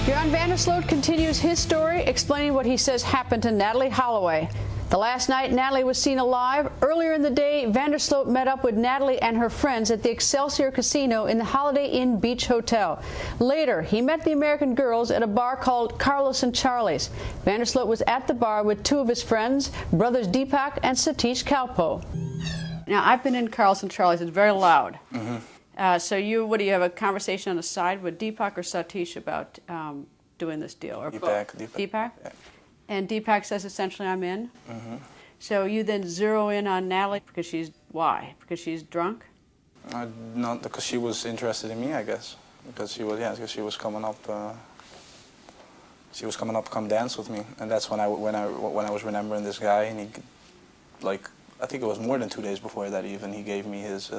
Joran Sloot continues his story, explaining what he says happened to Natalee Holloway. The last night Natalee was seen alive. Earlier in the day, Sloot met up with Natalee and her friends at the Excelsior Casino in the Holiday Inn Beach Hotel. Later, he met the American girls at a bar called Carlos and Charlie's. Sloot was at the bar with two of his friends, brothers Deepak and Satish Kalpo. Now, I've been in Carlos and Charlie's. It's very loud. Mm-hmm. So what do you have a conversation on the side with Deepak or Satish about doing this deal? Or Deepak. Yeah. And Deepak says essentially, I'm in. Mm-hmm. So you then zero in on Natalee because why? Because she's drunk? Not because she was interested in me, I guess. Because she was coming up. She was coming up to come dance with me, and that's when I was remembering this guy, and he, like, I think it was more than 2 days before that even, he gave me his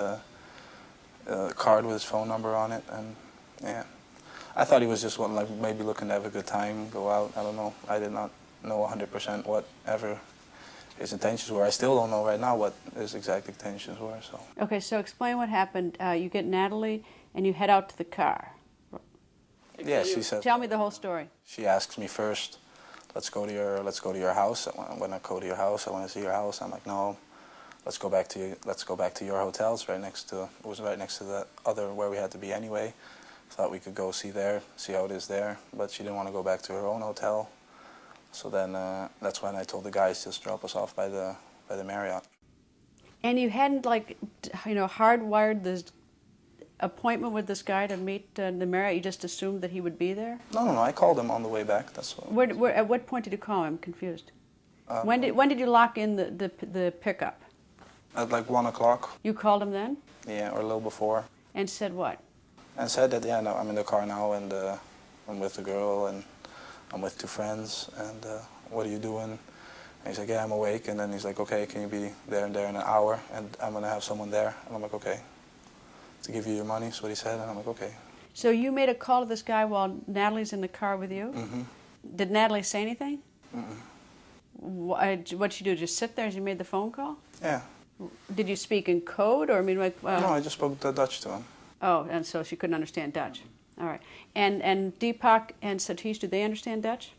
card with his phone number on it, and yeah. I thought he was just like maybe looking to have a good time, go out, I don't know. I did not know 100% whatever his intentions were. I still don't know right now what his exact intentions were. So. Okay, so explain what happened. You get Natalee and you head out to the car. Yeah, she said. Tell me the whole story. She asks me first, let's go to your house. When I go to your house, I want to see your house. I'm like, no. Let's go back to your hotel. It was right next to the other where we had to be anyway. Thought we could go see how it is there, but she didn't want to go back to her own hotel. So then that's when I told the guys just drop us off by the Marriott. And you hadn't hardwired this appointment with this guy to meet the Marriott. You just assumed that he would be there. No. I called him on the way back. That's what. At what point did you call him? I'm confused. When did you lock in the pickup? At like 1 o'clock. You called him then? Yeah, or a little before. And said what? And said that, yeah, no, I'm in the car now, and I'm with the girl, and I'm with two friends, and what are you doing? And he's like, yeah, I'm awake. And then he's like, okay, can you be there in an hour? And I'm going to have someone there. And I'm like, okay. To give you your money, is what he said. And I'm like, okay. So you made a call to this guy while Natalee's in the car with you? Mm-hmm. Did Natalee say anything? Mm-mm. What'd you do, just sit there as you made the phone call? Yeah. Did you speak in code, or I mean, like? No, I just spoke Dutch to him. Oh, and so she couldn't understand Dutch. All right. And Deepak and Satish, do they understand Dutch?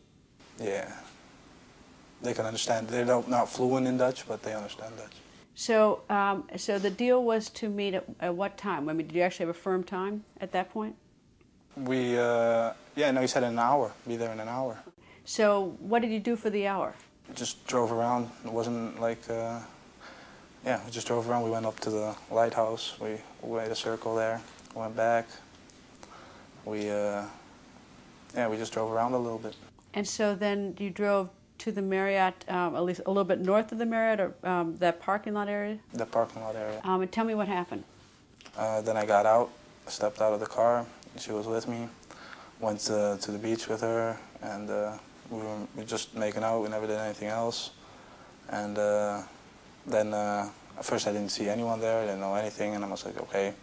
Yeah. They can understand. They're not fluent in Dutch, but they understand Dutch. So, so the deal was to meet at what time? I mean, did you actually have a firm time at that point? He said in an hour. Be there in an hour. So, what did you do for the hour? Just drove around. It wasn't like. Yeah, we just drove around. We went up to the lighthouse. We made a circle there. Went back. We just drove around a little bit. And so then you drove to the Marriott, at least a little bit north of the Marriott, or that parking lot area? The parking lot area. And tell me what happened. Then I got out, stepped out of the car. She was with me. Went to the beach with her, and we were just making out. We never did anything else. And then at first I didn't see anyone there. I didn't know anything, and I was like, okay,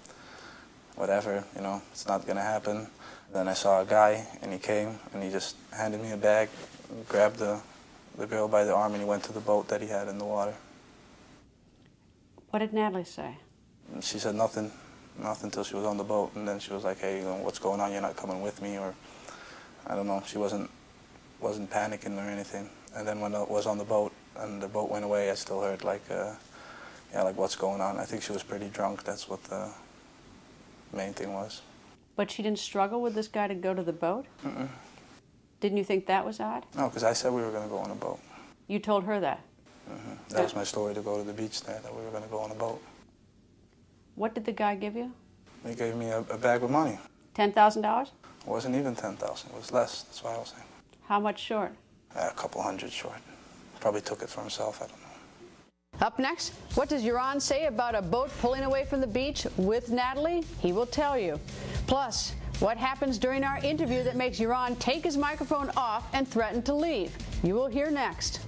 whatever, it's not gonna happen. Then I saw a guy, and he came, and he just handed me a bag, grabbed the girl by the arm, and he went to the boat that he had in the water. What did Natalee say? She said nothing till she was on the boat, and then she was like, hey, what's going on? You're not coming with me, or I don't know. She wasn't panicking or anything. And then when I was on the boat and the boat went away, I still heard like what's going on. I think she was pretty drunk. That's what the main thing was. But she didn't struggle with this guy to go to the boat? Mm-mm. Didn't you think that was odd? No, because I said we were going to go on a boat. You told her that? Mm-hmm. That was my story, to go to the beach there, that we were going to go on a boat. What did the guy give you? He gave me a bag of money. $10,000? It wasn't even 10,000. It was less. That's why I was saying. How much short? A couple hundred short. Probably took it for himself. I don't know. Up next, what does Joran say about a boat pulling away from the beach with Natalee? He will tell you. Plus, what happens during our interview that makes Joran take his microphone off and threaten to leave? You will hear next.